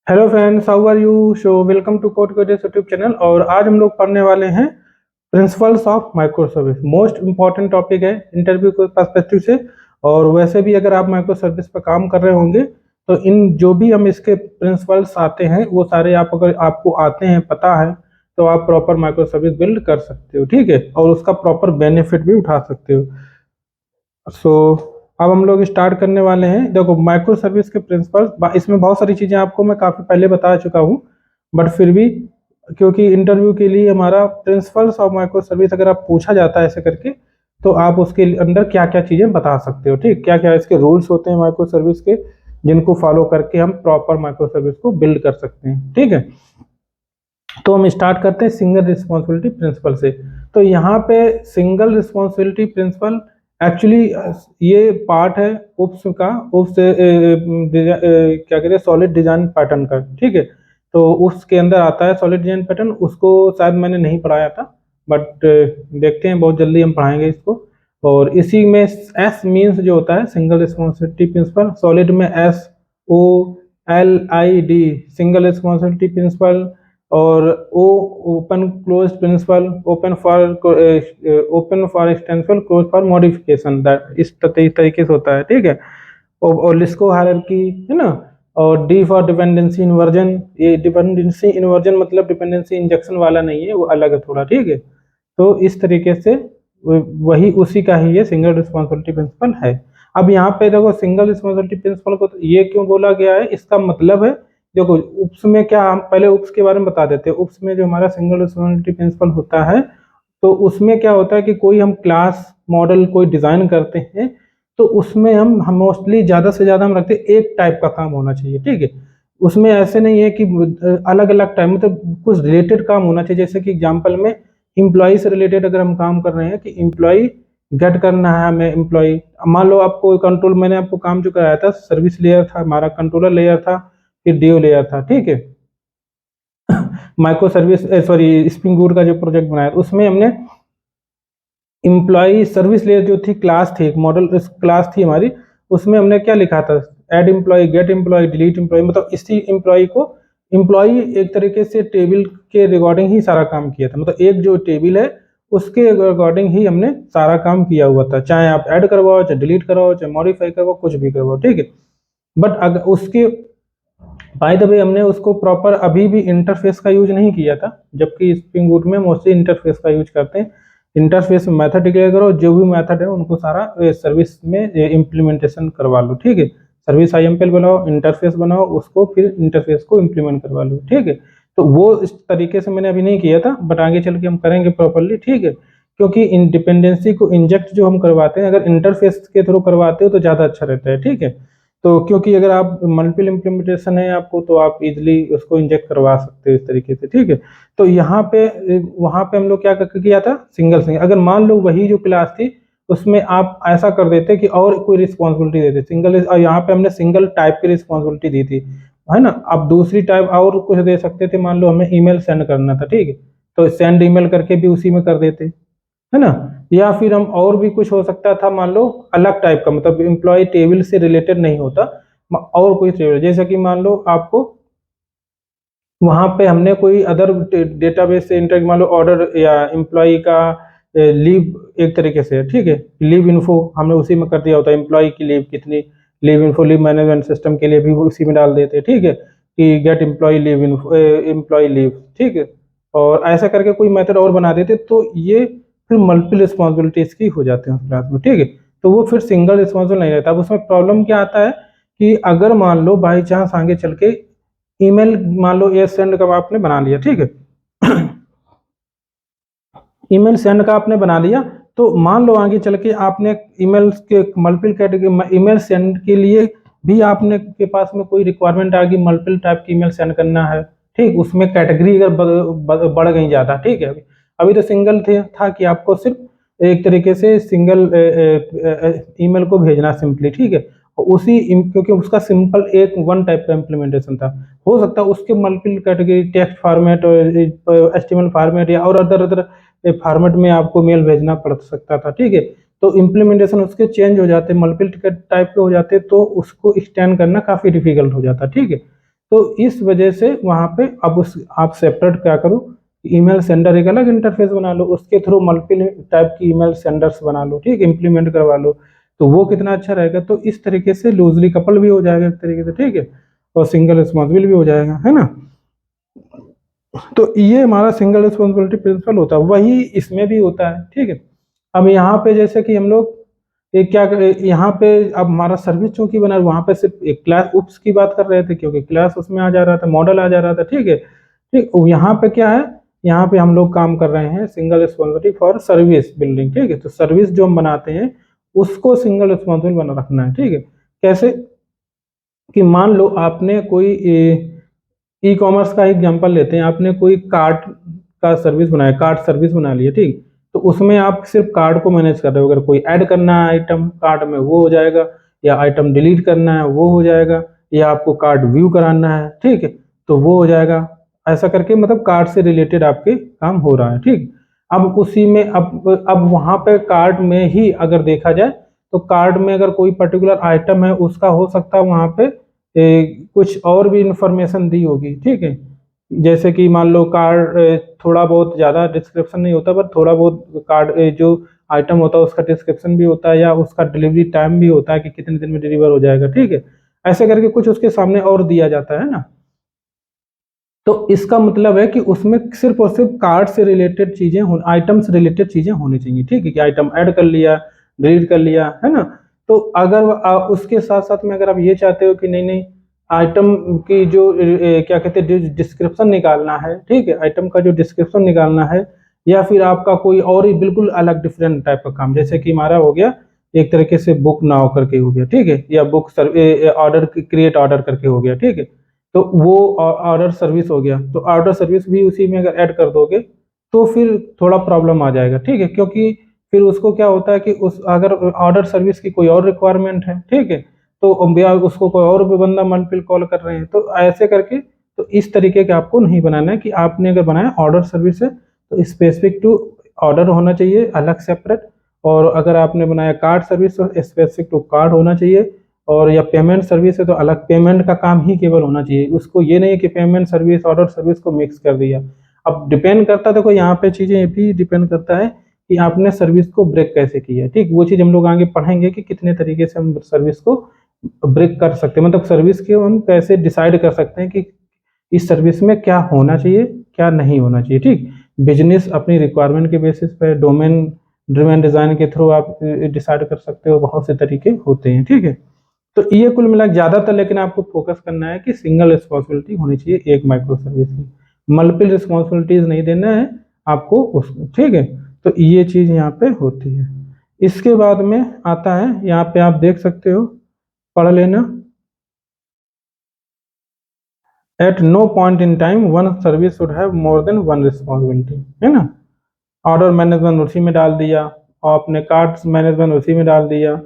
Hello friends, how are you? So welcome to code codes YouTube channel. और आज हम लोग पढ़ने वाले हैं principles of micro service. Most important topic है इंटरव्यू के पर्सपेक्टिव से। और वैसे भी अगर आप माइक्रो सर्विस पर काम कर रहे होंगे तो इन जो भी हम इसके प्रिंसिपल्स आते हैं वो सारे आप अगर आपको आते हैं, पता है, तो आप प्रॉपर माइक्रो सर्विस बिल्ड कर सकते हो, ठीक है, और उसका प्रॉपर बेनिफिट भी उठा सकते हो। सो अब हम लोग स्टार्ट करने वाले हैं। देखो, माइक्रो सर्विस के प्रिंसिपल, इसमें बहुत सारी चीज़ें आपको मैं काफ़ी पहले बता चुका हूँ, बट फिर भी क्योंकि इंटरव्यू के लिए हमारा प्रिंसिपल्स ऑफ माइक्रो सर्विस अगर आप पूछा जाता है ऐसे करके, तो आप उसके अंदर क्या क्या चीज़ें बता सकते हो, ठीक, क्या क्या इसके रूल्स होते हैं माइक्रो सर्विस के, जिनको फॉलो करके हम प्रॉपर माइक्रो सर्विस को बिल्ड कर सकते हैं, ठीक है। तो हम स्टार्ट करते हैं सिंगल रिस्पॉन्सिबिलिटी प्रिंसिपल से। तो यहाँ पे सिंगल रिस्पॉन्सिबिलिटी प्रिंसिपल एक्चुअली ये पार्ट है उप्स का, उप्स क्या कहते हैं, सॉलिड डिजाइन पैटर्न का, ठीक है। तो उसके अंदर आता है सॉलिड डिजाइन पैटर्न, उसको शायद मैंने नहीं पढ़ाया था, बट देखते हैं बहुत जल्दी हम पढ़ाएंगे इसको। और इसी में एस मीन्स जो होता है सिंगल रिस्पॉन्सिबिलिटी प्रिंसिपल, सॉलिड में SOLID सिंगल रिस्पॉन्सिबिलिटी प्रिंसिपल, और O open close principle, open for extension, close for modification, that इस तरीके से होता है, ठीक है। और लिस्को हायरार्की है ना। और डी फॉर डिपेंडेंसी इन्वर्जन, ये डिपेंडेंसी इन्वर्जन मतलब डिपेंडेंसी इंजेक्शन वाला नहीं है, वो अलग है थोड़ा, ठीक है। तो इस तरीके से वही उसी का ही ये सिंगल रिस्पॉन्सिबिलिटी प्रिंसिपल है। अब यहाँ पे देखो, सिंगल रिस्पॉन्सिबिलिटी प्रिंसिपल को तो ये क्यों बोला गया है, इसका मतलब है, देखो उप्स में क्या, हम पहले उप्स के बारे में बता देते हैं। उप्स में जो हमारा सिंगल रिस्पॉन्सिबिलिटी प्रिंसिपल होता है, तो उसमें क्या होता है कि कोई हम क्लास मॉडल कोई डिजाइन करते हैं, तो उसमें हम मोस्टली ज़्यादा से ज़्यादा हम रखते हैं एक टाइप का काम होना चाहिए, ठीक है। उसमें ऐसे नहीं है कि अलग अलग टाइप, मतलब कुछ रिलेटेड काम होना चाहिए। जैसे कि एग्जांपल में इम्प्लॉय से रिलेटेड अगर हम काम कर रहे हैं कि इम्प्लॉय गेट करना है हमें, एम्प्लॉय, मान लो आपको कंट्रोल, मैंने आपको काम जो कराया था सर्विस लेयर था, हमारा कंट्रोलर लेयर था, फिर डीओ लेयर था, ठीक है। Micro service sorry spring boot का जो प्रोजेक्ट बनाया उसमें हमने इम्प्लॉय सर्विस लेयर जो थी, क्लास थी, एक मॉडल क्लास थी हमारी, उसमें हमने क्या लिखा था, add employee, get employee, delete employee, मतलब इसी एम्प्लॉय को, एम्प्लॉय एक तरीके से टेबल के रिगार्डिंग ही सारा काम किया था, मतलब एक जो टेबल है उसके अकॉर्डिंग ही हमने सारा काम किया हुआ था, चाहे आप ऐड करवाओ, चाहे डिलीट करवाओ, चाहे मॉडिफाई करवाओ, कुछ भी करवाओ, ठीक है। बट अगर उसके बाय द वे हमने उसको प्रॉपर अभी भी इंटरफेस का यूज नहीं किया था, जबकि स्प्रिंग बूट में मोस्टली इंटरफेस का यूज करते हैं। इंटरफेस में मेथड डिक्लेयर करो, जो भी मेथड है उनको सारा सर्विस में इम्प्लीमेंटेशन करवा लो, ठीक है। सर्विस IMPL बनाओ, इंटरफेस बनाओ, उसको फिर इंटरफेस को इम्प्लीमेंट करवा लो, ठीक है। तो वो इस तरीके से मैंने अभी नहीं किया था, बट आगे चल के हम करेंगे प्रॉपरली, ठीक है। क्योंकि इंडिपेंडेंसी को इंजेक्ट जो हम करवाते हैं, अगर इंटरफेस के थ्रू करवाते हो तो ज़्यादा अच्छा रहता है, ठीक है। तो क्योंकि अगर आप मल्टीपल इम्प्लीमेंटेशन है आपको, तो आप इजीली उसको इंजेक्ट करवा सकते हो इस तरीके से, ठीक है। तो यहाँ पे वहाँ पे हम लोग क्या किया था, सिंगल सिंगल, अगर मान लो वही जो क्लास थी उसमें आप ऐसा कर देते कि और कोई रिस्पॉन्सिबिलिटी देते सिंगल, और यहाँ पे हमने सिंगल टाइप की रिस्पॉन्सिबिलिटी दी थी, है ना। अब दूसरी टाइप और कुछ दे सकते थे, मान लो हमें ईमेल सेंड करना था, ठीक है, तो सेंड ईमेल करके भी उसी में कर देते, है ना। या फिर हम और भी कुछ हो सकता था, मान लो अलग टाइप का, मतलब एम्प्लॉय टेबल से रिलेटेड नहीं होता, और कोई टेबल, जैसे कि मान लो आपको वहां पे हमने कोई अदर डेटाबेस से इंटर, मान लो ऑर्डर या एम्प्लॉय का लीव एक तरीके से, ठीक है, लीव इन्फो हमने उसी में कर दिया होता है, एम्प्लॉय की लीव कितनी, leave info, leave management system के लिए भी उसी में डाल देते, ठीक है, कि get employee leave info, employee leave, ठीक है। और ऐसा करके कोई मेथड और बना देते, तो ये फिर मल्टीपल रिस्पॉन्सिबिलिटीज की हो जाते हैं उस क्लास में, ठीक है। तो वो फिर सिंगल रिस्पॉन्सिबल नहीं रहता। अब उसमें प्रॉब्लम क्या आता है कि अगर मान लो बाई चांस आगे चल के ईमेल, मान लो ये सेंड का आपने बना लिया, ठीक है। ईमेल सेंड का आपने बना लिया, तो मान लो आगे चल के आपने ईमेल के मल्टीपल कैटेगरी, ईमेल सेंड के लिए भी आपने के पास में कोई रिक्वायरमेंट आ गई, मल्टीपल टाइप की ईमेल सेंड करना है, ठीक, उसमें कैटेगरी अगर बढ़ गई ज़्यादा, ठीक है। अभी तो सिंगल थे था कि आपको सिर्फ एक तरीके से सिंगल ईमेल को भेजना सिंपली, ठीक है। उसी क्योंकि उसका सिंपल एक वन टाइप का इम्प्लीमेंटेशन था, हो सकता है उसके multiple category, text format, HTML format या और अदर अदर फॉर्मेट में आपको मेल भेजना पड़ सकता था, ठीक है। तो इम्प्लीमेंटेशन उसके चेंज हो जाते, मल्टीपल टाइप के हो जाते, तो उसको एक्सटेंड करना काफ़ी डिफिकल्ट हो जाता, ठीक है। तो इस वजह से वहाँ पे अब उस आप सेपरेट क्या करो, ईमेल सेंडर एक अलग इंटरफेस बना लो, उसके थ्रू मल्टीपल टाइप की ईमेल सेंडर्स बना लो, ठीक, इंप्लीमेंट करवा लो, तो वो कितना अच्छा रहेगा। तो इस तरीके से लूजली कपल भी हो जाएगा एक तरीके से, ठीक है, और सिंगल रिस्पॉन्सिबल भी हो जाएगा, है ना। तो ये हमारा सिंगल रिस्पॉन्सिबिलिटी प्रिंसिपल होता है, वही इसमें भी होता है, ठीक है। अब यहाँ पे जैसे कि हम लोग एक क्या करें, यहाँ पे अब हमारा सर्विस चूंकि बना, वहाँ पे सिर्फ एक क्लास उप्स की बात कर रहे थे क्योंकि क्लास उसमें आ जा रहा था, मॉडल आ जा रहा था, ठीक है, ठीक। यहाँ पे क्या है, यहाँ पे हम लोग काम कर रहे हैं single responsibility for service building, ठीक है। तो सर्विस जो हम बनाते हैं उसको सिंगल रिस्पॉन्सिबल बना रखना है, ठीक है। कैसे कि मान लो आपने कोई ई कॉमर्स का एग्जांपल लेते हैं, आपने कोई कार्ट का सर्विस बनाया, कार्ट सर्विस बना लिया, ठीक। तो उसमें आप सिर्फ कार्ड को मैनेज कर रहे हो, अगर कोई ऐड करना है आइटम कार्ड में वो हो जाएगा, या आइटम डिलीट करना है वो हो जाएगा, या आपको कार्ड व्यू कराना है, ठीक है, तो वो हो जाएगा। ऐसा करके मतलब कार्ड से रिलेटेड आपके काम हो रहा है, ठीक। अब उसी में अब वहां पे कार्ड में ही अगर देखा जाए तो कार्ड में अगर कोई पर्टिकुलर आइटम है उसका हो सकता है वहां पे कुछ और भी इंफॉर्मेशन दी होगी, ठीक है। जैसे कि मान लो कार्ड थोड़ा बहुत ज़्यादा डिस्क्रिप्शन नहीं होता, पर थोड़ा बहुत कार्ड जो आइटम होता है उसका डिस्क्रिप्शन भी होता है, या उसका डिलीवरी टाइम भी होता है कि कितने दिन में डिलीवर हो जाएगा, ठीक है। ऐसे करके कुछ उसके सामने और दिया जाता है ना। तो इसका मतलब है कि उसमें सिर्फ और सिर्फ कार्ड से रिलेटेड चीजें, आइटम से रिलेटेड चीजें होनी चाहिए, ठीक है, कि आइटम ऐड कर लिया, डिलीट कर लिया, है ना। तो अगर उसके साथ साथ में अगर आप ये चाहते हो कि नहीं नहीं आइटम की जो क्या कहते हैं जो डिस्क्रिप्शन निकालना है, ठीक है, आइटम का जो डिस्क्रिप्शन निकालना है, या फिर आपका कोई और ही बिल्कुल अलग डिफरेंट टाइप का काम, जैसे कि हमारा हो गया एक तरीके से बुक नाउ करके हो गया, ठीक है, या बुक ऑर्डर क्रिएट ऑर्डर करके हो गया, ठीक है। तो वो ऑर्डर सर्विस हो गया, तो ऑर्डर सर्विस भी उसी में अगर ऐड कर दोगे तो फिर थोड़ा प्रॉब्लम आ जाएगा, ठीक है, क्योंकि फिर उसको क्या होता है कि उस अगर ऑर्डर सर्विस की कोई और रिक्वायरमेंट है, ठीक है, तो या उसको कोई और भी बंदा मल्टीपल कॉल कर रहे हैं, तो ऐसे करके तो इस तरीके का आपको नहीं बनाना है। कि आपने अगर बनाया ऑर्डर सर्विस है तो स्पेसिफिक टू ऑर्डर होना चाहिए अलग सेपरेट, और अगर आपने बनाया कार्ड सर्विस तो स्पेसिफिक टू कार्ड होना चाहिए, और या पेमेंट सर्विस है तो अलग पेमेंट का काम ही केवल होना चाहिए, उसको ये नहीं कि पेमेंट सर्विस ऑर्डर सर्विस को मिक्स कर दिया। अब डिपेंड करता है, देखो यहाँ पे चीजें ये भी डिपेंड करता है कि आपने सर्विस को ब्रेक कैसे किया है, ठीक। वो चीज हम लोग आगे पढ़ेंगे कि कितने तरीके से हम सर्विस को ब्रेक कर सकते हैं, मतलब सर्विस के हम कैसे डिसाइड कर सकते हैं कि इस सर्विस में क्या होना चाहिए क्या नहीं होना चाहिए, ठीक। बिजनेस अपनी रिक्वायरमेंट के बेसिस पे डोमेन ड्रिवन डिजाइन के थ्रू आप डिसाइड कर सकते हो, बहुत से तरीके होते हैं, ठीक है। तो ये कुल मिला ज्यादातर, लेकिन आपको फोकस करना है कि सिंगल रिस्पॉन्सिबिलिटी होनी चाहिए एक माइक्रो सर्विस की, मल्टीपल रिस्पॉन्सिबिलिटीज नहीं देना है आपको उस, ठीक है। तो ये चीज यहाँ पे होती है। इसके बाद में आता है, यहाँ पे आप देख सकते हो, पढ़ लेना। At no point in time one service should have more than one responsibility, है ना। ऑर्डर मैनेजमेंट उसी में डाल दिया, और अपने कार्ड्स मैनेजमेंट उसी में डाल दिया,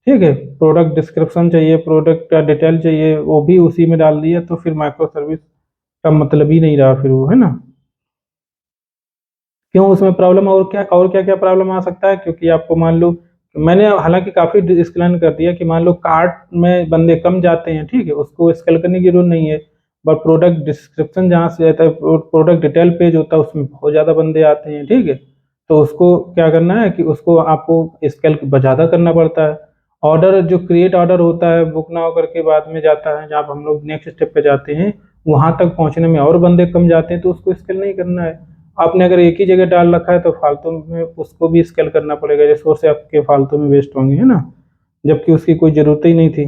ठीक है। प्रोडक्ट डिस्क्रिप्शन चाहिए, प्रोडक्ट का डिटेल चाहिए, वो भी उसी में डाल दिया, तो फिर माइक्रो सर्विस का मतलब ही नहीं रहा फिर वो, है ना। क्यों उसमें प्रॉब्लम, और क्या क्या प्रॉब्लम आ सकता है, क्योंकि आपको मान लो मैंने हालांकि काफी एक्सप्लेन कर दिया कि मान लो कार्ट में बंदे कम जाते हैं, ठीक है, उसको स्केल करने की जरूरत नहीं है। बट प्रोडक्ट डिस्क्रिप्शन जहाँ से आता है, प्रोडक्ट डिटेल पेज होता है, उसमें बहुत ज्यादा बंदे आते हैं, ठीक है। तो उसको क्या करना है कि उसको आपको स्केल ज्यादा करना पड़ता है। ऑर्डर जो क्रिएट ऑर्डर होता है बुक नाउ करके बाद में जाता है, जहाँ हम लोग नेक्स्ट स्टेप पे जाते हैं, वहां तक पहुंचने में और बंदे कम जाते हैं, तो उसको स्केल नहीं करना है। आपने अगर एक ही जगह डाल रखा है तो फालतू में उसको भी स्केल करना पड़ेगा, रिसोर्स आपके फालतू में वेस्ट होंगे, है ना, जबकि उसकी कोई जरूरत ही नहीं थी।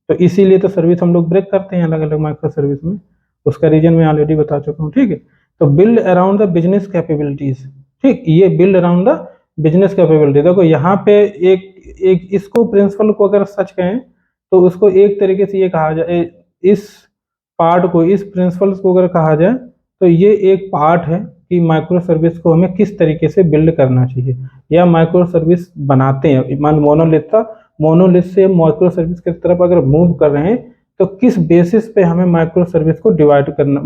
तो इसीलिए तो सर्विस हम लोग ब्रेक करते हैं अलग अलग माइक्रो सर्विस में, उसका रीजन मैं ऑलरेडी बता चुका हूँ, ठीक है। तो build around the business capabilities, ठीक, ये build around the business capability. देखो यहाँ पे एक एक इसको प्रिंसिपल को अगर सच कहें तो उसको एक तरीके से ये कहा जाए, इस पार्ट को इस प्रिंसिपल्स को अगर कहा जाए तो ये एक पार्ट है कि माइक्रो सर्विस को हमें किस तरीके से बिल्ड करना चाहिए, या माइक्रो सर्विस बनाते हैं। मान मोनोलिथ था, मोनोलिथ से माइक्रो सर्विस की तरफ अगर मूव कर रहे हैं तो किस बेसिस पे हमें माइक्रो सर्विस को डिवाइड करना,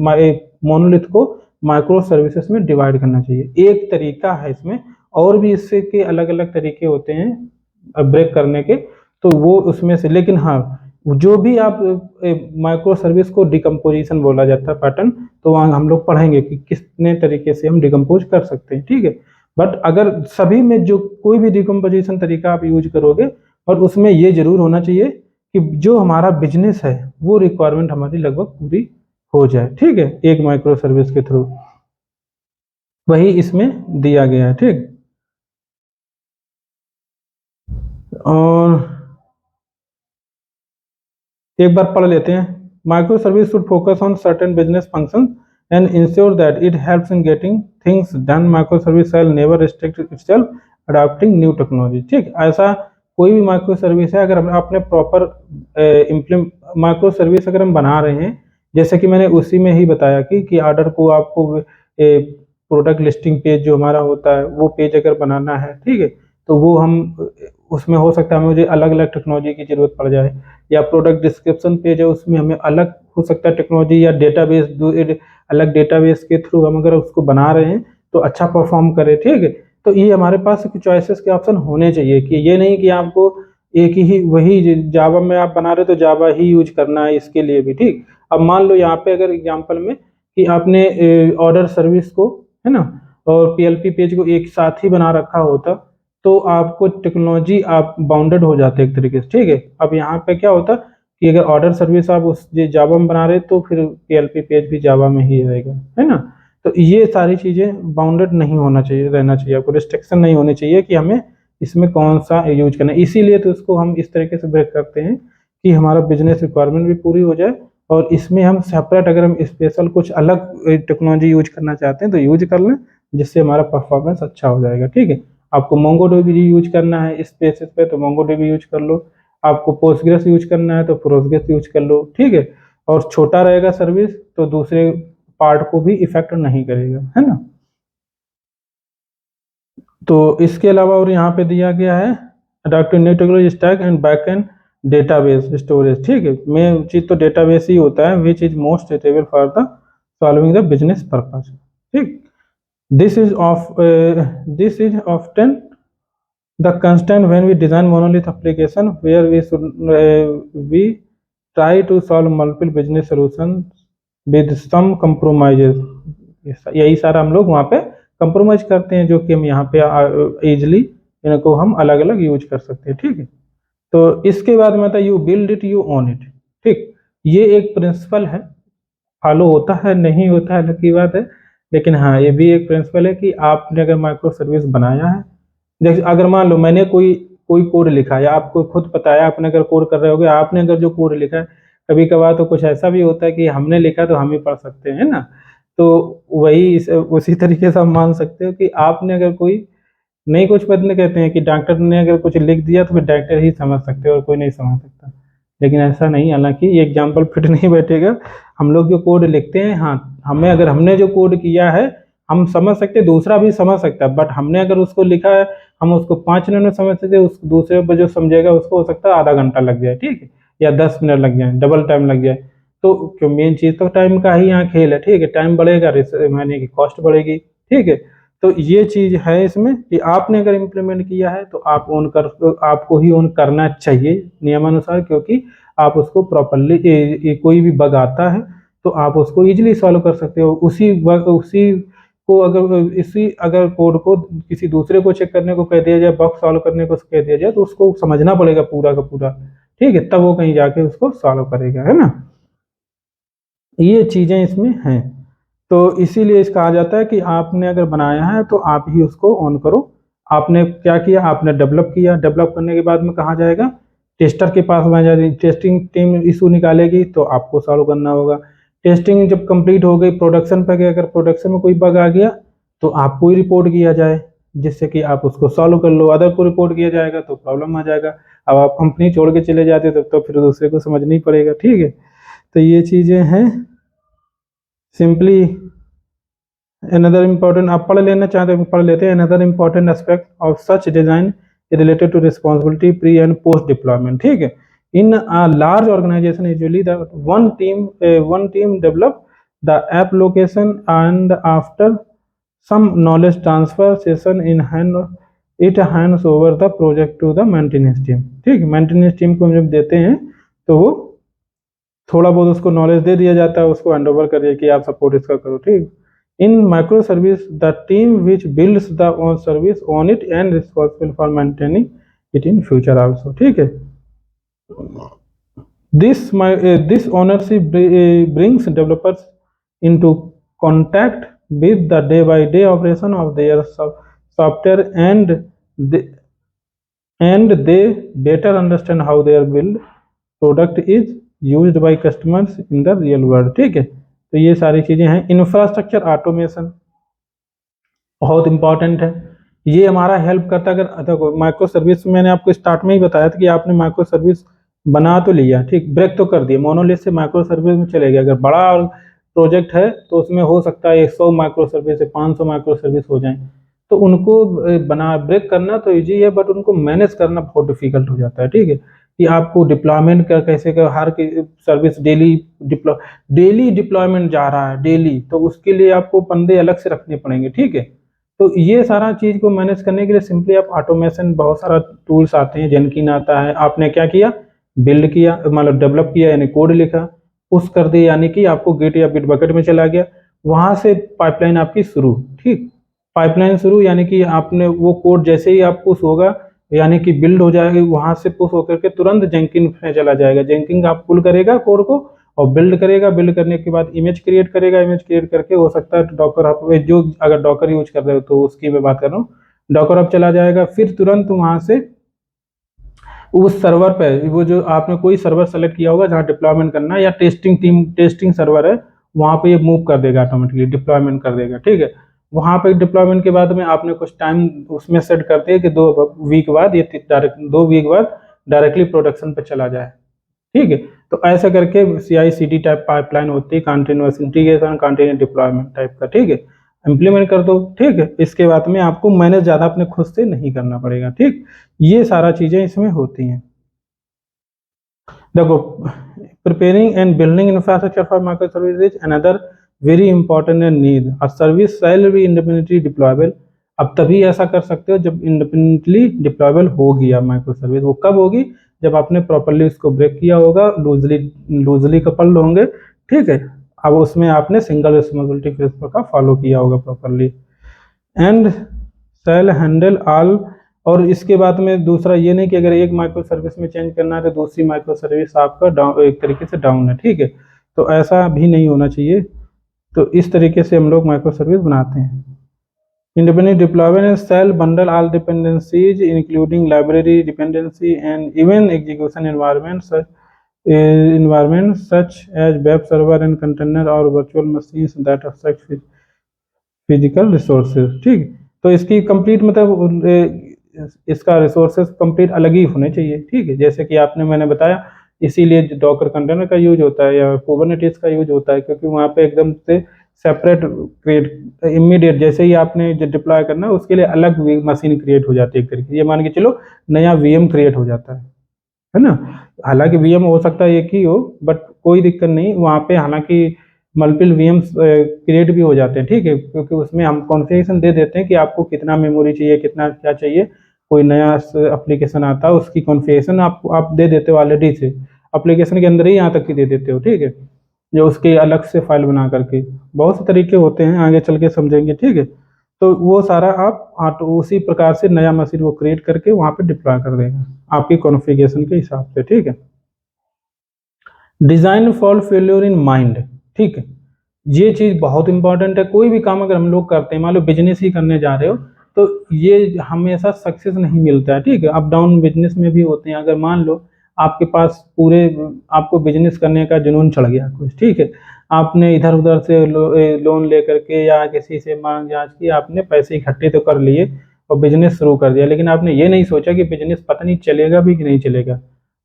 मोनोलिथ को माइक्रो सर्विसेज में डिवाइड करना चाहिए, एक तरीका है इसमें। और भी इससे के अलग अलग तरीके होते हैं ब्रेक करने के, तो वो उसमें से, लेकिन हाँ जो भी आप माइक्रो सर्विस को डिकम्पोजिशन बोला जाता है पैटर्न, तो वहाँ हम लोग पढ़ेंगे कि कितने तरीके से हम डिकम्पोज कर सकते हैं, ठीक है। बट अगर सभी में जो कोई भी डिकम्पोजिशन तरीका आप यूज करोगे, और उसमें ये जरूर होना चाहिए कि जो हमारा बिजनेस है वो रिक्वायरमेंट हमारी लगभग पूरी हो जाए, ठीक है, एक माइक्रो सर्विस के थ्रू। वही इसमें दिया गया है, ठीक। और एक बार पढ़ लेते हैं। Micro service should focus on certain business function and ensure that it helps in getting things done. Micro service shell never restrict itself adopting new technology, ठीक। ऐसा कोई भी माइक्रो सर्विस है, अगर आपने प्रॉपर माइक्रो सर्विस अगर हम बना रहे हैं, जैसे कि मैंने उसी में ही बताया कि ऑर्डर को आपको प्रोडक्ट लिस्टिंग पेज जो हमारा होता है वो पेज अगर बनाना है, ठीक है, तो वो हम उसमें हो सकता है मुझे अलग अलग टेक्नोलॉजी की जरूरत पड़ जाए, या प्रोडक्ट डिस्क्रिप्शन पेज है उसमें हमें अलग हो सकता है टेक्नोलॉजी, या डेटाबेस अलग डेटाबेस के थ्रू हम अगर उसको बना रहे हैं तो अच्छा परफॉर्म करे, ठीक है। तो ये हमारे पास कुछ चॉइसेस के ऑप्शन होने चाहिए, कि ये नहीं कि आपको एक ही वही जावा में आप बना रहे तो जावा ही यूज करना है इसके लिए भी, ठीक। अब मान लो यहाँ पे अगर एग्जांपल में कि आपने ऑर्डर सर्विस को, है ना, और पीएलपी पेज को एक साथ ही बना रखा होता, तो आपको टेक्नोलॉजी आप बाउंडेड हो जाते एक तरीके से, ठीक है। अब यहाँ पे क्या होता कि अगर ऑर्डर सर्विस आप उस जावा में बना रहे तो फिर पीएलपी पेज भी जावा में ही रहेगा, है ना। तो ये सारी चीजें बाउंडेड नहीं होना चाहिए, रहना चाहिए, आपको रिस्ट्रिक्शन नहीं होनी चाहिए कि हमें इसमें कौन सा यूज करना है। इसीलिए तो इसको हम इस तरीके से ब्रेक करते हैं कि हमारा बिजनेस रिक्वायरमेंट भी पूरी हो जाए, और इसमें हम सेपरेट अगर हम स्पेशल कुछ अलग टेक्नोलॉजी यूज करना चाहते हैं तो यूज कर लें, जिससे हमारा परफॉर्मेंस अच्छा हो जाएगा, ठीक है। आपको मोंगोडीबी यूज करना है इस बेसिस पे तो मोंगोडीबी यूज कर लो, आपको पोस्टग्रेस यूज करना है तो पोस्टग्रेस यूज कर लो, ठीक है। और छोटा रहेगा सर्विस तो दूसरे पार्ट को भी इफेक्ट नहीं करेगा, है ना। तो इसके अलावा और यहाँ पे दिया गया है adopting new technology stack and backend database storage, ठीक है। मेन चीज तो डेटाबेस ही होता है, which is most suitable for the solving the business purpose, ठीक। This is often the constraint when we design monolith application where we try to solve multiple business solutions with some compromises। यही सारा हम लोग वहाँ पे compromise करते हैं, जो कि हम यहाँ पे इजिली इनको हम अलग अलग यूज कर सकते हैं, ठीक है। तो इसके बाद में आता है you build it you own it, ठीक। ये एक प्रिंसिपल है, फॉलो होता है नहीं होता है अलग की बात है, लेकिन हाँ ये भी एक प्रिंसिपल है कि आपने अगर माइक्रो सर्विस बनाया है, जैसे अगर मान लो मैंने कोई कोई कोड लिखा है, आपको खुद पता है, आपने अगर कोड कर रहे होगे, आपने अगर जो कोड लिखा है, कभी कभार तो कुछ ऐसा भी होता है कि हमने लिखा तो हम ही पढ़ सकते हैं ना। तो वही उसी तरीके से हम मान सकते हो कि आपने अगर कोई नहीं, कुछ बंदे कहते हैं कि डॉक्टर ने अगर कुछ लिख दिया तो फिर डॉक्टर ही समझ सकते हो और कोई नहीं समझ सकता, लेकिन ऐसा नहीं, हालांकि ये एग्जाम्पल फिट नहीं बैठेगा। हम लोग जो कोड लिखते हैं, हाँ, हमें अगर हमने जो कोड किया है हम समझ सकते, दूसरा भी समझ सकता है, बट हमने अगर उसको लिखा है, हम उसको 5 मिनट में समझ सकते, उस दूसरे पर जो समझेगा उसको हो सकता है आधा घंटा लग जाए, ठीक है, या 10 मिनट लग जाए, डबल टाइम लग जाए। तो क्यों, मेन चीज तो टाइम का ही यहाँ खेल है, ठीक है। टाइम बढ़ेगा, मायने की कॉस्ट बढ़ेगी, ठीक है। तो ये चीज है इसमें कि आपने अगर इम्प्लीमेंट किया है तो आपको ही ओन करना चाहिए नियमानुसार, क्योंकि आप उसको प्रॉपरली, कोई भी बग आता है तो आप उसको इजीली सॉल्व कर सकते हो। उसी को अगर कोड को किसी दूसरे को चेक करने को कह दिया जाए, बग सॉल्व करने को कह दिया जाए, तो उसको समझना पड़ेगा पूरा का पूरा, ठीक है, तब वो कहीं जाके उसको सॉल्व करेगा, है ना। ये चीजें इसमें हैं। तो इसीलिए इस कहा जाता है कि आपने अगर बनाया है तो आप ही उसको ऑन करो। आपने क्या किया, आपने डेवलप किया, डेवलप करने के बाद में कहाँ जाएगा, टेस्टर के पास में जाएगी, टेस्टिंग टीम इशू निकालेगी तो आपको सॉल्व करना होगा। टेस्टिंग जब कंप्लीट हो गई, प्रोडक्शन पे गया, अगर प्रोडक्शन में कोई बग आ गया तो आपको ही रिपोर्ट किया जाए, जिससे कि आप उसको सॉल्व कर लो। अदर को रिपोर्ट किया जाएगा तो प्रॉब्लम आ जाएगा। अब आप कंपनी छोड़ के चले जाते तब तो फिर दूसरे को समझना ही पड़ेगा, ठीक है। तो ये चीज़ें हैं सिंपली। अनदर इम्पोर्टेंट आप पढ़ लेना चाहते हैं पढ़ लेते हैं। Another important aspect of such design related to responsibility pre and post deployment, ठीक है। In a large organization usually the one team develop the application and after some knowledge transfer session in hand it hands over the project to the maintenance team, ठीक है। Maintenance team को हम जब देते हैं तो वो थोड़ा बहुत उसको नॉलेज दे दिया जाता है, उसको हैंड ओवर करिए कि आप सपोर्ट इसका करो, ठीक। In micro service the team which builds the own service own it and responsible for maintaining it in future also, ठीक है। This ownership brings developers into contact with the day-by-day operation of their software, and they better understand how their build product is used by customers in the real world, ठीक है। तो ये सारी चीजें हैं। Infrastructure automation बहुत important है, ये हमारा हेल्प करता है। अगर देखो माइक्रो सर्विस मैंने आपको स्टार्ट में ही बताया था कि आपने माइक्रो सर्विस बना तो लिया, ठीक, ब्रेक तो कर दिया, मोनोलिथ से माइक्रो सर्विस में चले गए। अगर बड़ा प्रोजेक्ट है तो उसमें हो सकता है 100 माइक्रो सर्विस, 500 माइक्रो सर्विस हो जाए, तो उनको बना ब्रेक करना तो ईजी है, बट उनको मैनेज करना बहुत डिफिकल्ट हो जाता है, ठीक है। कि आपको डिप्लॉयमेंट का कैसे कर, हर सर्विस डेली डिप्लॉयमेंट जा रहा है डेली, तो उसके लिए आपको बंदे अलग से रखने पड़ेंगे, ठीक है। तो ये सारा चीज को मैनेज करने के लिए सिंपली आप ऑटोमेशन, बहुत सारा टूल्स आते हैं, जेनकिन आता है। आपने क्या किया, बिल्ड किया, मतलब डेवलप किया, यानी कोड लिखा, पुश कर दिया, यानी कि आपको गिट या बिट बकेट में चला गया, वहां से पाइपलाइन आपकी शुरू, ठीक। पाइपलाइन शुरू यानी कि आपने वो कोड जैसे ही आप पुश होगा, यानी कि बिल्ड हो जाएगी, वहां से पुश होकर के तुरंत जेनकिन में चला जाएगा। जेनकिन आप पुल करेगा कोड को और बिल्ड करेगा, बिल्ड करने के बाद इमेज क्रिएट करेगा, इमेज क्रिएट करके हो सकता है डॉकर आप जो, अगर डॉकर यूज कर रहे हो तो उसकी मैं बात कर रहा हूँ, डॉकर अब चला जाएगा, फिर तुरंत वहां से उस सर्वर पे, वो जो आपने कोई सर्वर सेलेक्ट किया होगा जहाँ डिप्लॉयमेंट करना है, या टेस्टिंग टीम, टेस्टिंग सर्वर है, वहां पे ये मूव कर देगा, ऑटोमेटिकली डिप्लॉयमेंट कर देगा, ठीक है। वहां पे डिप्लॉयमेंट के बाद में आपने कुछ टाइम उसमें सेट करते हैं कि 2 वीक बाद, ये डायरेक्ट 2 वीक बाद डायरेक्टली प्रोडक्शन पे चला जाए, ठीक है। तो ऐसा करके CI/CD टाइप पाइपलाइन होती है, continuous integration, continuous deployment type का, ठीक है। इम्प्लीमेंट कर दो, ठीक है। इसके बाद में आपको मैनेज ज्यादा अपने खुद से नहीं करना पड़ेगा, ठीक। ये सारा चीजें इसमें होती हैं। देखो, preparing and building infrastructure for microservices is another very important need. A service shall be independently deployable. अब तभी ऐसा कर सकते हो जब इंडिपेंडेंटली डिप्लॉयबल होगी आप माइक्रो सर्विस। वो कब होगी, जब आपने प्रॉपरली उसको ब्रेक किया होगा, लूजली कपल्ड होंगे, ठीक है। अब उसमें आपने सिंगल रिस्पॉन्सिबिलिटी प्रिंसिपल का फॉलो किया होगा properly, and shall handle all. और इसके बाद में दूसरा ये नहीं कि अगर एक माइक्रो सर्विस में चेंज करना है तो दूसरी माइक्रो सर्विस आपका डाउन, एक तरीके से डाउन है, ठीक है। तो ऐसा भी नहीं होना चाहिए। तो इस तरीके से हम लोग माइक्रो सर्विस बनाते हैं। Independent deployment shall bundle all dependencies including library dependency and even execution environment such as web server and container or virtual machines that affect physical resources, ठीक। तो इसकी कंप्लीट मतलब इसका रिसोर्सेज कंप्लीट अलग ही होने चाहिए, ठीक है। जैसे कि आपने, मैंने बताया, इसीलिए डॉकर कंटेनर का यूज होता है या कुबरनेटिस का यूज होता है, क्योंकि वहाँ पे एकदम से सेपरेट क्रिएट, इमीडिएट जैसे ही आपने डिप्लॉय करना है उसके लिए अलग मशीन क्रिएट हो जाती है एक तरीके से। ये मान के चलो नया VM क्रिएट हो जाता है ना। हालांकि VM हो सकता है एक ही हो, बट कोई दिक्कत नहीं, वहाँ पे हालांकि मल्टीपल VMs क्रिएट भी हो जाते हैं, ठीक है। क्योंकि उसमें हम कॉन्फ़िगरेशन दे देते हैं कि आपको कितना मेमोरी चाहिए, कितना क्या चाहिए। कोई नया एप्लीकेशन आता है उसकी कॉन्फ़िगरेशन आप दे देते हो ऑलरेडी से, एप्लीकेशन के अंदर ही यहाँ तक की दे देते हो, ठीक है। जो उसके अलग से फाइल बना करके, बहुत से तरीके होते हैं, आगे चल के समझेंगे, ठीक है। तो वो सारा आप तो उसी प्रकार से नया मशीन वो क्रिएट करके वहाँ पे डिप्लॉय कर देगा आपकी कॉन्फ़िगरेशन के हिसाब से, ठीक है। Design for failure in mind, ठीक है। ये चीज बहुत इंपॉर्टेंट है। कोई भी काम अगर हम लोग करते हैं, मान लो बिजनेस ही करने जा रहे हो, तो ये हमेशा सक्सेस नहीं मिलता है, ठीक है। अप डाउन बिजनेस में भी होते हैं। अगर मान लो आपके पास आपको बिजनेस करने का जुनून चढ़ गया कुछ, ठीक है। आपने इधर उधर से लोन लेकर के या किसी से मांग जांच की, आपने पैसे इकट्ठे तो कर लिए और बिजनेस शुरू कर दिया, लेकिन आपने ये नहीं सोचा कि बिजनेस पता नहीं चलेगा भी कि नहीं चलेगा।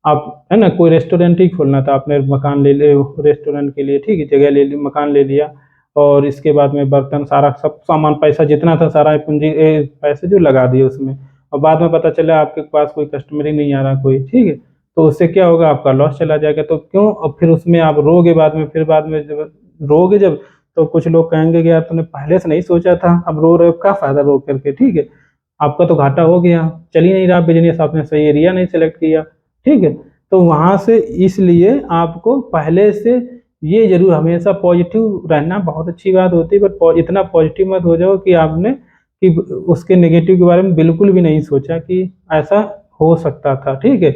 आप, है ना, कोई रेस्टोरेंट ही खोलना था, आपने मकान ले ले रेस्टोरेंट के लिए, ठीक है, जगह ले ली, मकान ले लिया, और इसके बाद में बर्तन सारा सब सामान, पैसा जितना था सारा पूंजी पैसे जो लगा दिए उसमें, और बाद में पता चला आपके पास कोई कस्टमर ही नहीं आ रहा कोई, ठीक है। तो उससे क्या होगा, आपका लॉस चला जाएगा। तो क्यों, और फिर उसमें आप रोगे बाद में, फिर बाद में जब रोगे जब, तो कुछ लोग कहेंगे कि यार तूने पहले से नहीं सोचा था, अब रो रहे हो, क्या फायदा रो करके, ठीक है। आपका तो घाटा हो गया, चल ही नहीं रहा बिजनेस, आपने सही एरिया नहीं सेलेक्ट किया, ठीक है। तो वहाँ से इसलिए आपको पहले से ये जरूर हमेशा पॉजिटिव रहना बहुत अच्छी बात होती है, बट इतना पॉजिटिव मत हो जाओ कि आपने कि उसके नेगेटिव के बारे में बिल्कुल भी नहीं सोचा कि ऐसा हो सकता था। ठीक है,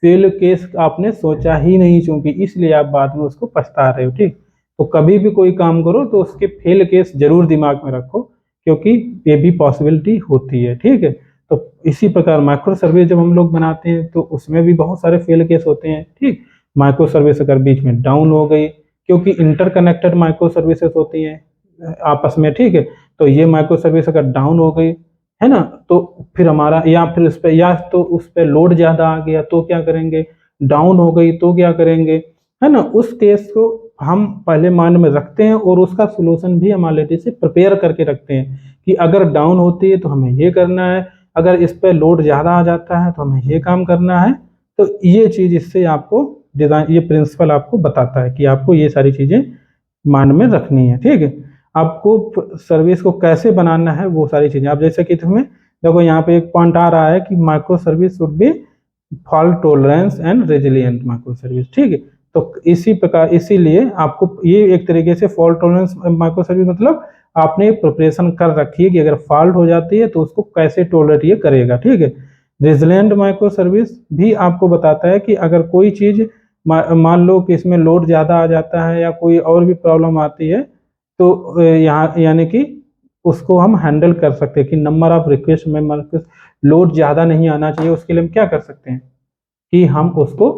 फेल केस आपने सोचा ही नहीं, चूंकि इसलिए आप बाद में उसको पछता रहे हो। ठीक, तो कभी भी कोई काम करो तो उसके फेल केस जरूर दिमाग में रखो, क्योंकि ये भी पॉसिबिलिटी होती है। ठीक है, तो इसी प्रकार माइक्रो सर्विस जब हम लोग बनाते हैं तो उसमें भी बहुत सारे फेल केस होते हैं। ठीक, माइक्रो सर्विस अगर बीच में डाउन हो गई, क्योंकि इंटरकनेक्टेड माइक्रो सर्विसेज होती हैं आपस में। ठीक है, तो ये माइक्रो सर्विस अगर डाउन हो गई है ना, तो फिर हमारा या फिर उस पर या तो उस पर लोड ज़्यादा आ गया तो क्या करेंगे, डाउन हो गई तो क्या करेंगे, है ना। उस केस को हम पहले माइंड में रखते हैं और उसका सोल्यूशन भी हम ऑलरेडी से प्रिपेयर करके रखते हैं कि अगर डाउन होती है तो हमें ये करना है, अगर इस पर लोड ज़्यादा आ जाता है तो हमें ये काम करना है। तो ये चीज़ इससे आपको डिज़ाइन, ये प्रिंसिपल आपको बताता है कि आपको ये सारी चीज़ें माइंड में रखनी है। ठीक है, आपको सर्विस को कैसे बनाना है वो सारी चीज़ें, आप जैसे कि तुम्हें देखो यहाँ पे एक पॉइंट आ रहा है कि micro service should be fault tolerance and resilient micro service. ठीक है, तो इसी प्रकार इसीलिए आपको ये एक तरीके से फॉल्ट टॉलरेंस माइक्रो सर्विस मतलब आपने प्रिपरेशन कर रखी है कि अगर फॉल्ट हो जाती है तो उसको कैसे टॉलरेट ये करेगा। ठीक है, रेजिलिएंट माइक्रो सर्विस भी आपको बताता है कि अगर कोई चीज़ मान लो कि इसमें लोड ज़्यादा आ जाता है या कोई और भी प्रॉब्लम आती है, तो यहाँ यानी कि उसको हम हैंडल कर सकते हैं कि नंबर ऑफ रिक्वेस्ट में लोड ज़्यादा नहीं आना चाहिए। उसके लिए हम क्या कर सकते हैं कि हम उसको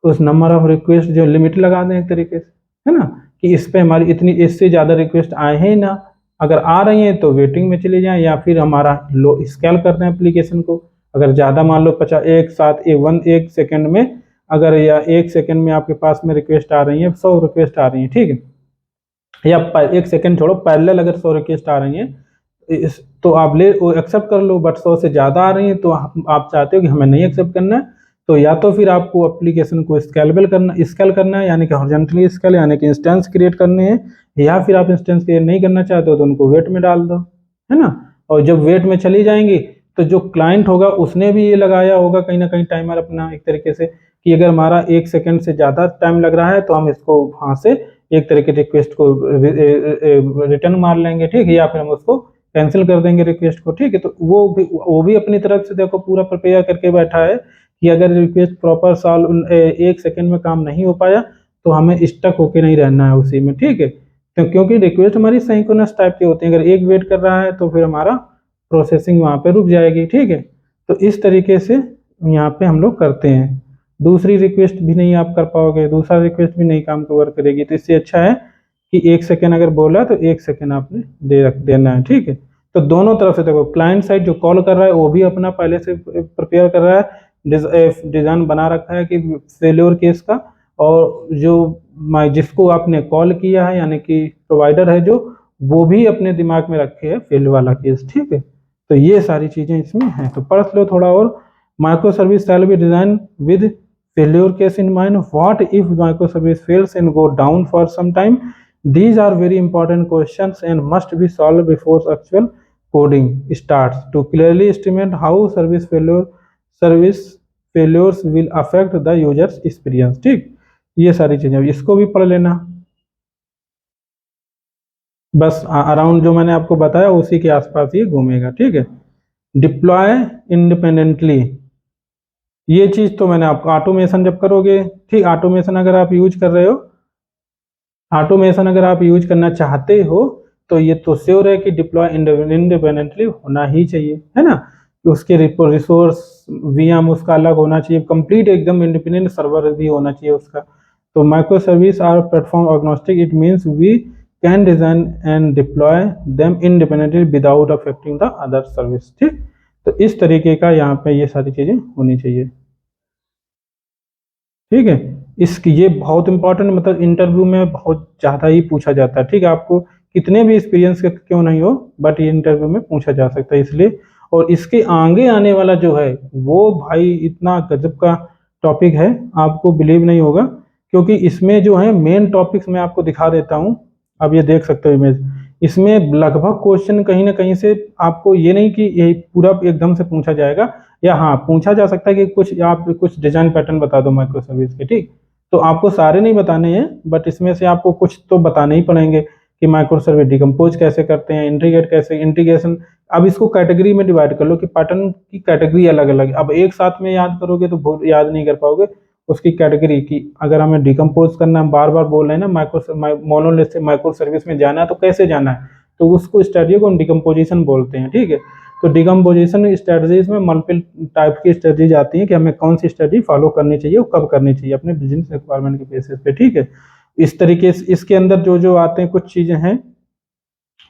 उस नंबर ऑफ रिक्वेस्ट जो लिमिट लगा दें एक तरीके से, है ना, कि इस पे हमारी इतनी, इससे ज़्यादा रिक्वेस्ट आए ही ना, अगर आ रही हैं तो वेटिंग में चले जाएं, या फिर हमारा लो स्केल कर दें एप्लीकेशन को। अगर ज़्यादा मान लो 50 एक साथ एक सेकंड में, अगर या एक सेकंड में आपके पास में रिक्वेस्ट आ रही है 100 रिक्वेस्ट आ रही है। ठीक है, या एक सेकंड छोड़ो, पैरेलल अगर 100 रिक्वेस्ट आ रही हैं तो आप ले एक्सेप्ट कर लो, बट 100 से ज़्यादा आ रही हैं तो आप चाहते हो कि हमें नहीं एक्सेप्ट करना है, तो या तो फिर आपको एप्लीकेशन को स्केल करना है, यानी कि हॉरिजॉन्टली स्केल, यानी कि इंस्टेंस क्रिएट करने हैं, या फिर आप इंस्टेंस क्रिएट नहीं करना चाहते हो तो उनको वेट में डाल दो, है ना। और जब वेट में चली जाएंगी तो जो क्लाइंट होगा उसने भी ये लगाया होगा कहीं ना कहीं टाइमर अपना एक तरीके से, कि अगर हमारा 1 सेकंड से ज़्यादा टाइम लग रहा है तो हम इसको वहाँ से एक तरह के रिक्वेस्ट को रिटर्न मार लेंगे। ठीक है, या फिर हम उसको कैंसिल कर देंगे रिक्वेस्ट को। ठीक है, तो वो भी अपनी तरफ से देखो पूरा प्रिपेयर करके बैठा है कि अगर रिक्वेस्ट प्रॉपर सॉल्व 1 सेकंड में काम नहीं हो पाया तो हमें स्टक होके नहीं रहना है उसी में। ठीक है, तो क्योंकि रिक्वेस्ट हमारी सिंक्रोनस टाइप की होती है, अगर एक वेट कर रहा है तो फिर हमारा प्रोसेसिंग वहाँ पे रुक जाएगी। ठीक है, तो इस तरीके से यहाँ पे हम लोग करते हैं। दूसरी रिक्वेस्ट भी नहीं आप कर पाओगे, दूसरा रिक्वेस्ट भी नहीं काम कवर करेगी, तो इससे अच्छा है कि 1 सेकंड अगर बोला तो 1 सेकंड आपने देना है। ठीक है, तो दोनों तरफ से देखो, क्लाइंट साइड जो कॉल कर रहा है वो भी अपना पहले से प्रिपेयर कर रहा है, डिज़ाइन बना रखा है कि फेल्योर केस का, और जो जिसको आपने कॉल किया है यानी कि प्रोवाइडर है जो, वो भी अपने दिमाग में रखे है फेल वाला केस। ठीक है, तो ये सारी चीज़ें इसमें हैं, तो पढ़ लो थोड़ा और। Micro service shall be design with failure case in mind. What if microservice fails and go down for some time? These are very important questions and must be solved before actual coding starts to clearly estimate how service failures will affect the users experience. ठीक, ये सारी चीजें इसको भी पढ़ लेना। बस around जो मैंने आपको बताया उसी के आसपास ये घूमेगा। ठीक है, डिप्लॉय इंडिपेंडेंटली, ये चीज तो मैंने आपको, ऑटोमेशन जब करोगे, ठीक, ऑटोमेशन अगर आप यूज कर रहे हो, ऑटोमेशन अगर आप यूज करना चाहते हो तो ये तो श्योर है कि डिप्लॉय इंडिपेंडेंटली होना ही चाहिए, है ना। उसके रिसोर्स वीएम उसका अलग होना चाहिए, कंप्लीट एकदम इंडिपेंडेंट सर्वर भी होना चाहिए उसका। तो micro service are platform agnostic, it means we can design and deploy them independently without affecting the other service. ठीक, तो इस तरीके का यहाँ पे ये सारी चीजें होनी चाहिए। ठीक है, इसकी ये बहुत इंपॉर्टेंट, मतलब इंटरव्यू में बहुत ज़्यादा ही पूछा जाता है। ठीक है, आपको कितने भी एक्सपीरियंस क्यों नहीं हो, बट ये इंटरव्यू में पूछा जा सकता है इसलिए। और इसके आगे आने वाला जो है वो भाई इतना गजब का टॉपिक है, आपको बिलीव नहीं होगा, क्योंकि इसमें जो है मेन टॉपिक्स मैं आपको दिखा देता हूँ। अब ये देख सकते हो इमेज, इसमें लगभग क्वेश्चन कहीं ना कहीं से आपको ये नहीं कि ये पूरा एकदम से पूछा जाएगा, या हाँ पूछा जा सकता है कि कुछ आप कुछ डिजाइन पैटर्न बता दो माइक्रो सर्विस के, ठीक। तो आपको सारे नहीं बताने हैं, बट इसमें से आपको कुछ तो बताने ही पड़ेंगे कि माइक्रो सर्विस डिकम्पोज कैसे करते हैं, इंटीग्रेट कैसे, इंटीग्रेशन। अब इसको कैटेगरी में डिवाइड कर लो कि पैटर्न की कैटेगरी अलग अलग। अब एक साथ में याद करोगे तो याद नहीं कर पाओगे उसकी कैटेगरी की। अगर हमें डिकम्पोज करना, बार बार बोल रहे हैं ना, मोनोलिथ से माइक्रो सर्विस में जाना है तो कैसे जाना है, तो उसको स्ट्रेटजी को हम डिकम्पोजिशन बोलते हैं, ठीक है। तो डिकम्पोजिशन स्ट्रेटजीज में मल्टीपल टाइप की स्ट्रेटजीज आती हैं कि हमें कौन सी स्ट्रेटजी फॉलो करनी चाहिए और कब करनी चाहिए अपने बिजनेस रिक्वायरमेंट के बेसिस पे, ठीक है। इस तरीके से इसके अंदर जो जो आते हैं कुछ चीजें हैं,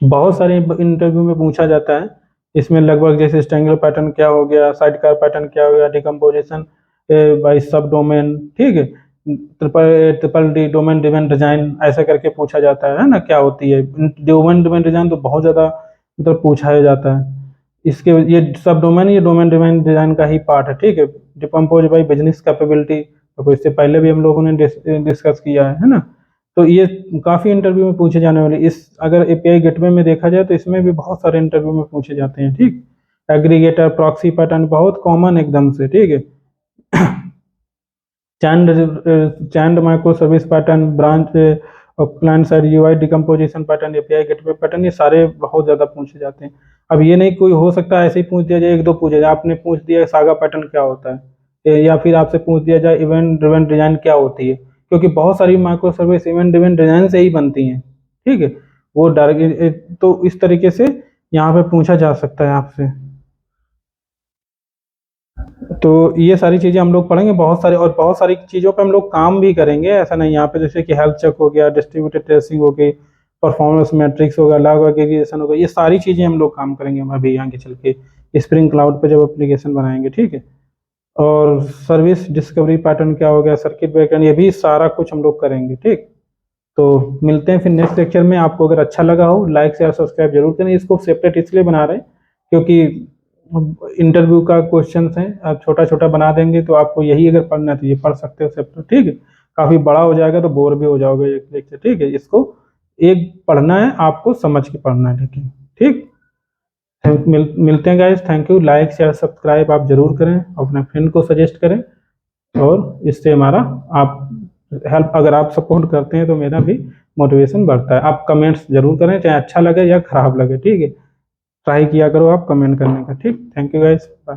बहुत सारे इंटरव्यू में पूछा जाता है। इसमें लगभग जैसे स्ट्रैंगल पैटर्न क्या हो गया, साइडकार पैटर्न क्या हो गया, डिकम्पोजिशन बाय सब डोमेन, ठीक है। Triple triple D domain driven design ऐसा करके पूछा जाता है ना, क्या होती है डोमेन ड्रिवन डिजाइन, तो बहुत ज्यादा मतलब पूछा जाता है। इसके ये सब डोमेन, ये डोमेन ड्रिवन डिजाइन का ही पार्ट है, ठीक है। डिकम्पोज बाय बिजनेस कैपेबिलिटी, तो इससे पहले भी हम लोगों ने डिस्कस किया है ना। तो ये काफी इंटरव्यू में पूछे जाने वाले, इस अगर एपीआई गेटवे में देखा जाए तो इसमें भी बहुत सारे इंटरव्यू में पूछे जाते हैं, ठीक। एग्रीगेटर, प्रॉक्सी पैटर्न बहुत कॉमन एकदम से, ठीक है। चैंड माइक्रो सर्विस पैटर्न, ब्रांच और client side UI decomposition pattern, API gateway pattern, ये सारे बहुत ज्यादा पूछे जाते हैं। अब ये नहीं कोई हो सकता है ऐसे ही पूछ दिया जाए, एक दो पूछा जाए, आपने पूछ दिया सागा पैटर्न क्या होता है, या फिर आपसे पूछ दिया जाए इवेंट ड्रिवन डिजाइन क्या होती है, क्योंकि बहुत सारी micro service event driven design से ही बनती हैं, ठीक है। वो डायरेक्ट, तो इस तरीके से यहाँ पे पूछा जा सकता है आपसे। तो ये सारी चीजें हम लोग पढ़ेंगे, बहुत सारे और बहुत सारी चीजों पे हम लोग काम भी करेंगे, ऐसा नहीं। यहाँ पे जैसे कि हेल्थ चेक हो गया, डिस्ट्रीब्यूटेड टेस्टिंग हो गई, परफॉर्मेंस मैट्रिक्स होगा, लॉग एग्रीगेशन होगा, ये सारी चीजें हम लोग काम करेंगे अभी आगे चल के स्प्रिंग क्लाउड पे जब एप्लीकेशन बनाएंगे, ठीक है। और सर्विस डिस्कवरी पैटर्न क्या हो गया, सर्किट ब्रेकडाउन, ये भी सारा कुछ हम लोग करेंगे, ठीक। तो मिलते हैं फिर नेक्स्ट लेक्चर में। आपको अगर अच्छा लगा हो लाइक शेयर सब्सक्राइब जरूर करें। इसको सेपरेट इसलिए बना रहे हैं क्योंकि इंटरव्यू का क्वेश्चन है, आप छोटा छोटा बना देंगे तो आपको यही अगर पढ़ना है तो ये पढ़ सकते हो सेपरेट, ठीक है। काफी बड़ा हो जाएगा तो बोर भी हो जाओगे एक लेक्चर, ठीक है। इसको एक पढ़ना है, आपको समझ के पढ़ना है, लेकिन ठीक। मिलते हैं guys, thank you. Like share subscribe आप जरूर करें, अपने फ्रेंड को सजेस्ट करें, और इससे हमारा आप हेल्प, अगर आप सपोर्ट करते हैं तो मेरा भी मोटिवेशन बढ़ता है। आप कमेंट्स जरूर करें, चाहे अच्छा लगे या खराब लगे, ठीक है। ट्राई किया करो आप कमेंट करने का, ठीक। Thank you guys, bye.